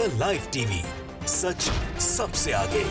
The live TV, सच सबसे आगे।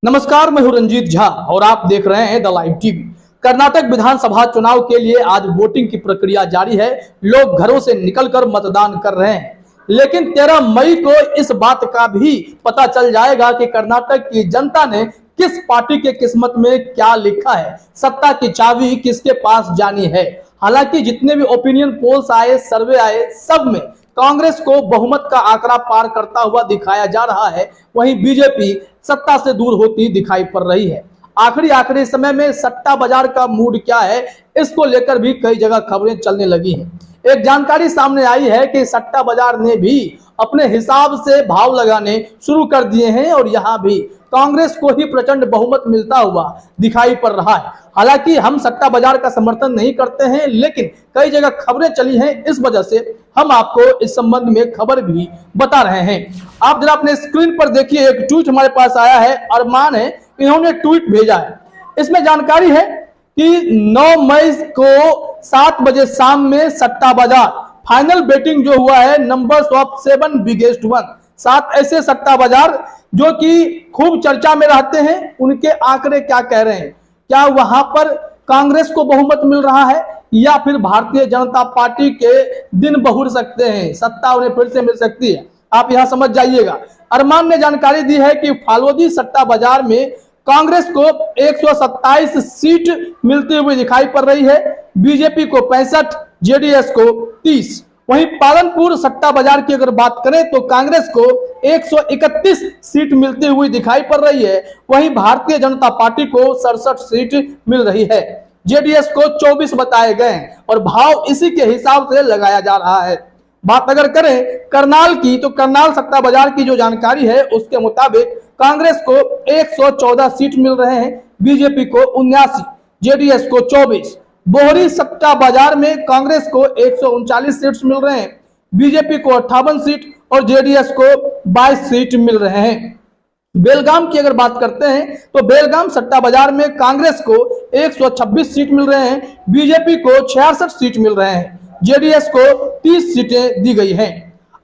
नमस्कार, मैं हूं रंजीत झा और आप देख रहे हैं द लाइव टीवी। कर्नाटक विधानसभा चुनाव के लिए आज वोटिंग की प्रक्रिया जारी है। लोग घरों से निकलकर मतदान कर रहे हैं, लेकिन 13 मई को इस बात का भी पता चल जाएगा कि कर्नाटक की जनता ने किस पार्टी के किस्मत में क्या लिखा है, सत्ता की चाबी किसके पास जानी है। हालांकि जितने भी ओपिनियन पोल्स आए, सर्वे आए, सब में कांग्रेस को बहुमत का आंकड़ा पार करता हुआ दिखाया जा रहा है। वहीं बीजेपी सत्ता से दूर होती दिखाई पड़ रही है। आखिरी समय में सट्टा बाजार का मूड क्या है, इसको लेकर भी कई जगह खबरें चलने लगी हैं। एक जानकारी सामने आई है कि सट्टा बाजार ने भी अपने हिसाब से भाव लगाने शुरू कर दिए हैं और यहां भी कांग्रेस को ही प्रचंड बहुमत मिलता हुआ दिखाई पड़ रहा है। हालांकि हम सट्टा बाजार का समर्थन नहीं करते हैं, लेकिन कई जगह खबरें चली हैं, इस वजह से हम आपको इस संबंध में खबर भी बता रहे हैं। आप जरा अपने स्क्रीन पर देखिए, एक ट्वीट हमारे पास आया है। अरमान है, इन्होंने ट्वीट भेजा है। इसमें जानकारी है कि 9 मई को 7 बजे शाम में सट्टा बाजार फाइनल बेटिंग जो हुआ है, नंबर्स ऑफ 7 बिगेस्ट वन, 7 ऐसे सट्टा बाजार जो कि खूब चर्चा में रहते हैं, उनके आंकड़े क्या कह रहे हैं। क्या वहां पर कांग्रेस को बहुमत मिल रहा है या फिर भारतीय जनता पार्टी के दिन बहुर सकते हैं, सत्ता उन्हें फिर से मिल सकती है। आप यहां समझ जाइएगा। अरमान ने जानकारी दी है कि फालोदी सट्टा बाजार में कांग्रेस को 127 सीट मिलती हुई दिखाई पड़ रही है, बीजेपी को 65, जेडीएस को 30। वहीं पालनपुर सट्टा बाजार की अगर बात करें तो कांग्रेस को 131 सीट मिलती हुई दिखाई पड़ रही है, वहीं भारतीय जनता पार्टी को 67 सीट मिल रही है, जेडीएस को 24 बताए गए और भाव इसी के हिसाब से लगाया जा रहा है। बात अगर करें करनाल की, तो करनाल सट्टा बाजार की जो जानकारी है उसके मुताबिक कांग्रेस को 114 सीट मिल रहे हैं, बीजेपी को 79, जेडीएस को 24। बोहरी सट्टा बाजार में कांग्रेस को 139 सीट्स मिल रहे हैं, बीजेपी को 58 सीट और जेडीएस को 22 सीट मिल रहे हैं। बेलगाम की अगर बात करते हैं तो बेलगाम सट्टा बाजार में कांग्रेस को 126 सीट मिल रहे हैं, बीजेपी को 66 सीट मिल रहे हैं, जेडीएस को 30 सीटें दी गई हैं।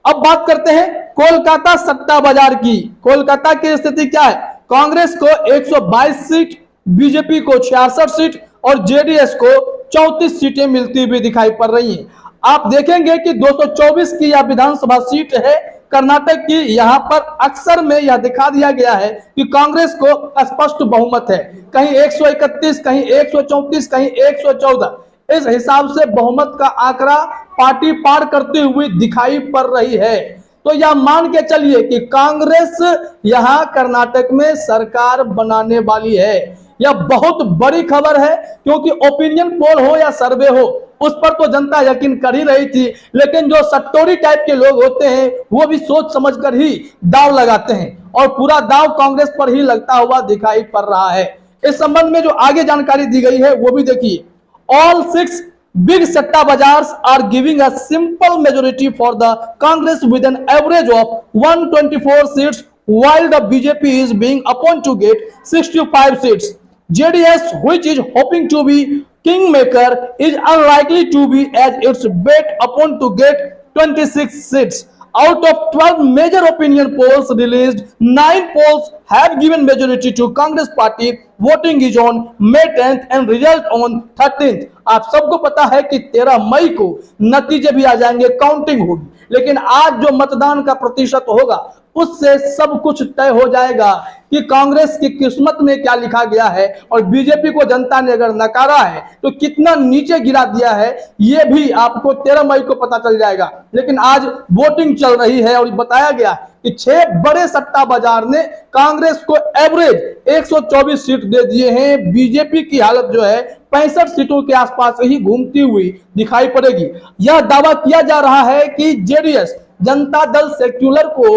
अब बात करते हैं कोलकाता सट्टा बाजार की। कोलकाता की स्थिति क्या है? कांग्रेस को 122 सीट, बीजेपी को 66 सीट और जेडीएस को 34 सीटें मिलती हुई दिखाई पड़ रही हैं। आप देखेंगे कि 224 की यह विधानसभा सीट है कर्नाटक की। यहां पर अक्सर में यह दिखा दिया गया है कि कांग्रेस को स्पष्ट बहुमत है, कहीं 131, कहीं 134, कहीं 114। इस हिसाब से बहुमत का आंकड़ा पार्टी पार करती हुई दिखाई पड़ रही है। तो यह मान के चलिए कि कांग्रेस यहां कर्नाटक में सरकार बनाने वाली है। यह बहुत बड़ी खबर है, क्योंकि ओपिनियन पोल हो या सर्वे हो, उस पर तो जनता यकीन कर ही रही थी, लेकिन जो सट्टोरी टाइप के लोग होते हैं वो भी सोच समझकर ही दांव लगाते हैं और पूरा दांव कांग्रेस पर ही लगता हुआ दिखाई पड़ रहा है। इस संबंध में जो आगे जानकारी दी गई है वो भी देखिए। All 6 big satta bazaars are giving a simple majority for the Congress with an average of 124 seats, while the BJP is being upon to get 65 seats. JDS, which is hoping to be kingmaker, is unlikely to be, as it's bet upon to get 26 seats. Out of 12 major opinion polls released, 9 polls have given majority to Congress party. Voting is on May 10th and result on 13th. आप सबको पता है कि 13 मई को नतीजे भी आ जाएंगे, counting होगी, लेकिन आज जो मतदान का प्रतिशत होगा उससे सब कुछ तय हो जाएगा कि कांग्रेस की किस्मत में क्या लिखा गया है और बीजेपी को जनता ने अगर नकारा है तो कितना नीचे गिरा दिया है, ये भी आपको 13 मई को पता चल जाएगा। लेकिन आज वोटिंग चल रही है और बताया गया कि 6 बड़े सट्टा बाजार ने कांग्रेस को एवरेज 124 सीट दे दिए हैं। बीजेपी की हालत जो है 65 सीटों के आसपास ही घूमती हुई दिखाई पड़ेगी। यह दावा किया जा रहा है कि जेडीएस, जनता दल सेक्युलर को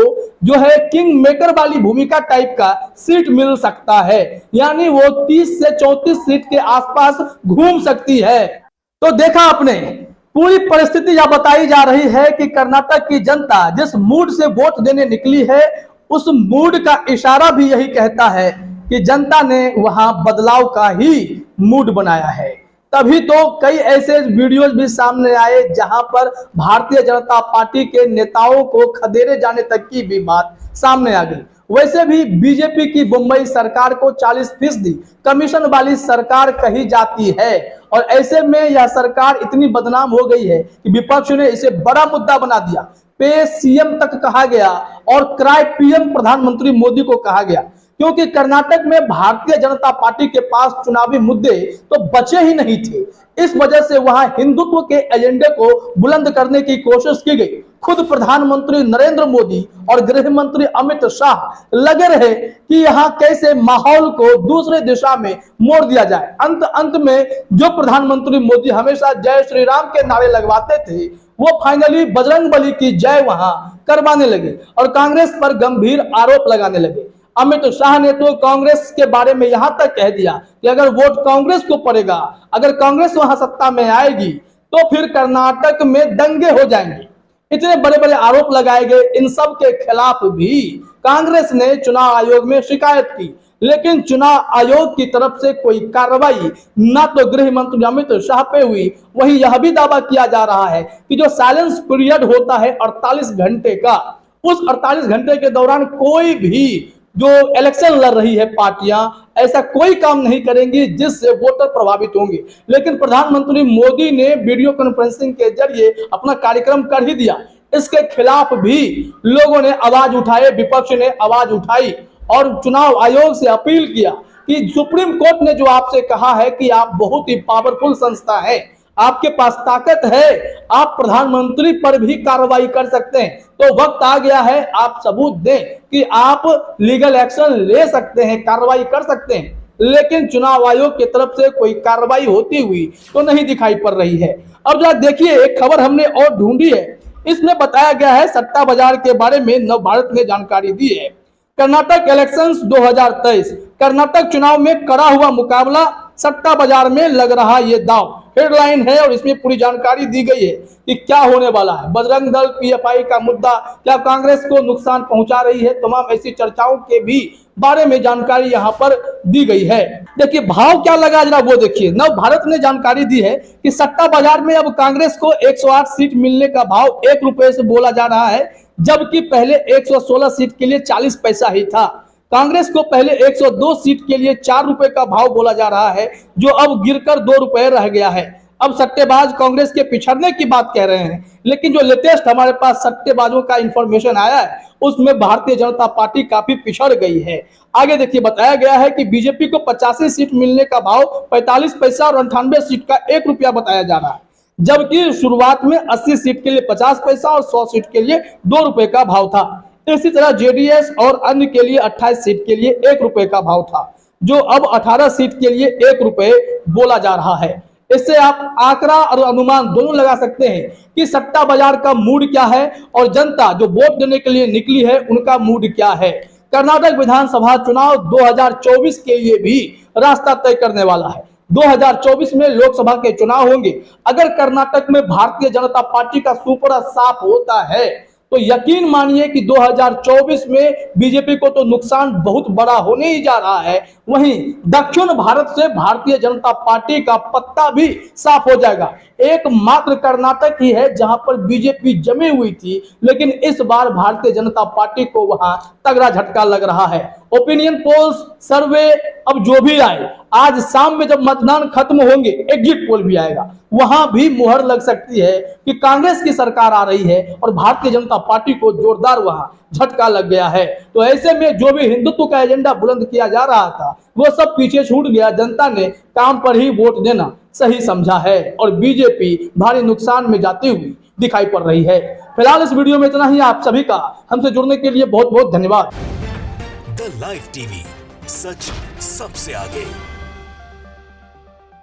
जो है किंग मेकर वाली भूमिका टाइप का सीट मिल सकता है, यानी वो 30 से 34 सीट के आसपास घूम सकती है। तो देखा आपने, पूरी परिस्थिति यह बताई जा रही है कि कर्नाटक की जनता जिस मूड से वोट देने निकली है, उस मूड का इशारा भी यही कहता है कि जनता ने वहां बदलाव का ही मूड बनाया है। तभी तो कई ऐसे वीडियोज भी सामने आए जहां पर भारतीय जनता पार्टी के नेताओं को खदेड़े जाने तक की भी बात सामने आ गई। वैसे भी बीजेपी की मुंबई सरकार को 40% कमीशन वाली सरकार कही जाती है और ऐसे में यह सरकार इतनी बदनाम हो गई है कि विपक्ष ने इसे बड़ा मुद्दा बना दिया। पे सीएम तक कहा गया और क्राई पीएम प्रधानमंत्री मोदी को कहा गया, क्योंकि कर्नाटक में भारतीय जनता पार्टी के पास चुनावी मुद्दे तो बचे ही नहीं थे। इस वजह से वहां हिंदुत्व के एजेंडे को बुलंद करने की कोशिश की गई। खुद प्रधानमंत्री नरेंद्र मोदी और गृह मंत्री अमित शाह लगे रहे कि यहां कैसे माहौल को दूसरे दिशा में मोड़ दिया जाए। अंत में जो प्रधानमंत्री मोदी हमेशा जय श्री राम के नारे लगवाते थे, वो फाइनली बजरंगबली की जय वहां करवाने लगे और कांग्रेस पर गंभीर आरोप लगाने लगे। अमित शाह ने तो कांग्रेस के बारे में यहां तक कह दिया कि अगर वोट कांग्रेस को पड़ेगा, अगर कांग्रेस वहां सत्ता में आएगी तो फिर कर्नाटक में दंगे हो जाएंगे। इतने बड़े बड़े आरोप लगाए गए। इन सब के खिलाफ भी कांग्रेस ने चुनाव आयोग में शिकायत की, लेकिन चुनाव आयोग की तरफ से कोई कार्रवाई ना तो गृह मंत्री अमित शाह पे हुई। वहीं यह भी दावा किया जा रहा है कि जो साइलेंस पीरियड होता है 48 घंटे का, उस 48 घंटे के दौरान कोई भी जो इलेक्शन लड़ रही है पार्टियां ऐसा कोई काम नहीं करेंगी जिससे वोटर प्रभावित होंगे। लेकिन प्रधानमंत्री मोदी ने वीडियो कॉन्फ्रेंसिंग के जरिए अपना कार्यक्रम कर ही दिया। इसके खिलाफ भी लोगों ने आवाज उठाए, विपक्ष ने आवाज उठाई और चुनाव आयोग से अपील किया कि सुप्रीम कोर्ट ने जो आपसे कहा है कि आप बहुत ही पावरफुल संस्था है, आपके पास ताकत है, आप प्रधानमंत्री पर भी कार्रवाई कर सकते हैं, तो वक्त आ गया है आप सबूत दें कि आप लीगल एक्शन ले सकते हैं, कार्रवाई कर सकते हैं। लेकिन चुनाव आयोग की तरफ से कोई कार्रवाई होती हुई तो नहीं दिखाई पड़ रही है। अब जरा देखिए, एक खबर हमने और ढूंढी है, इसमें बताया गया है सट्टा बाजार के बारे में नवभारत ने जानकारी दी है। कर्नाटक इलेक्शंस 2023, कर्नाटक चुनाव में कड़ा हुआ मुकाबला, सट्टा बाजार में लग रहा ये दांव, हेडलाइन है और इसमें पूरी जानकारी दी गई है कि क्या होने वाला है। बजरंग दल पीएफआई का मुद्दा क्या कांग्रेस को नुकसान पहुंचा रही है, तमाम ऐसी चर्चाओं के भी बारे में जानकारी यहां पर दी गई है। देखिए भाव क्या लगा जरा वो देखिए। नव भारत ने जानकारी दी है कि सट्टा बाजार में अब कांग्रेस को 108 सीट मिलने का भाव 1 रुपए से बोला जा रहा है, जबकि पहले 116 सीट के लिए 40 पैसा ही था। कांग्रेस को पहले 102 सीट के लिए 4 रुपए का भाव बोला जा रहा है, जो अब गिरकर 2 रुपए रह गया है। अब सट्टेबाज कांग्रेस के पिछड़ने की बात कह रहे हैं, लेकिन जो लेटेस्ट हमारे पास सट्टेबाजों का इंफॉर्मेशन आया है उसमें भारतीय जनता पार्टी काफी पिछड़ गई है। आगे देखिए, बताया गया है कि बीजेपी को 85 सीट मिलने का भाव 45 पैसा और 98 सीट का 1 रुपया बताया जा रहा है, जबकि शुरुआत में 80 सीट के लिए 50 पैसा और 100 सीट के लिए 2 रुपए का भाव था। इसी तरह जेडीएस और अन्य के लिए 28 सीट के लिए 1 रुपए का भाव था, जो अब 18 सीट के लिए 1 रुपए बोला जा रहा है। इससे आप आंकड़ा और अनुमान दोनों लगा सकते हैं कि सट्टा बाजार का मूड क्या है और जनता जो वोट देने के लिए निकली है उनका मूड क्या है। कर्नाटक विधानसभा चुनाव 2024 के लिए भी रास्ता तय करने वाला है। 2024 में लोकसभा के चुनाव होंगे। अगर कर्नाटक में भारतीय जनता पार्टी का सुपर साफ होता है तो यकीन मानिए कि 2024 में बीजेपी को तो नुकसान बहुत बड़ा होने ही जा रहा है, वहीं दक्षिण भारत से भारतीय जनता पार्टी का पत्ता भी साफ हो जाएगा। एकमात्र कर्नाटक ही है जहां पर बीजेपी जमी हुई थी, लेकिन इस बार भारतीय जनता पार्टी को वहां तगड़ा झटका लग रहा है। ओपिनियन पोल्स, सर्वे, अब जो भी आए, आज शाम में जब मतदान खत्म होंगे एग्जिट पोल भी आएगा, वहां भी मुहर लग सकती है कि कांग्रेस की सरकार आ रही है और भारतीय जनता पार्टी को जोरदार वहां झटका लग गया है। तो ऐसे में जो भी हिंदुत्व का एजेंडा बुलंद किया जा रहा था वो सब पीछे छूट गया। जनता ने काम पर ही वोट देना सही समझा है और बीजेपी भारी नुकसान में जाती हुई दिखाई पड़ रही है। फिलहाल इस वीडियो में इतना ही। आप सभी का हमसे जुड़ने के लिए बहुत बहुत धन्यवाद। द लाइव टीवी, सच सबसे आगे।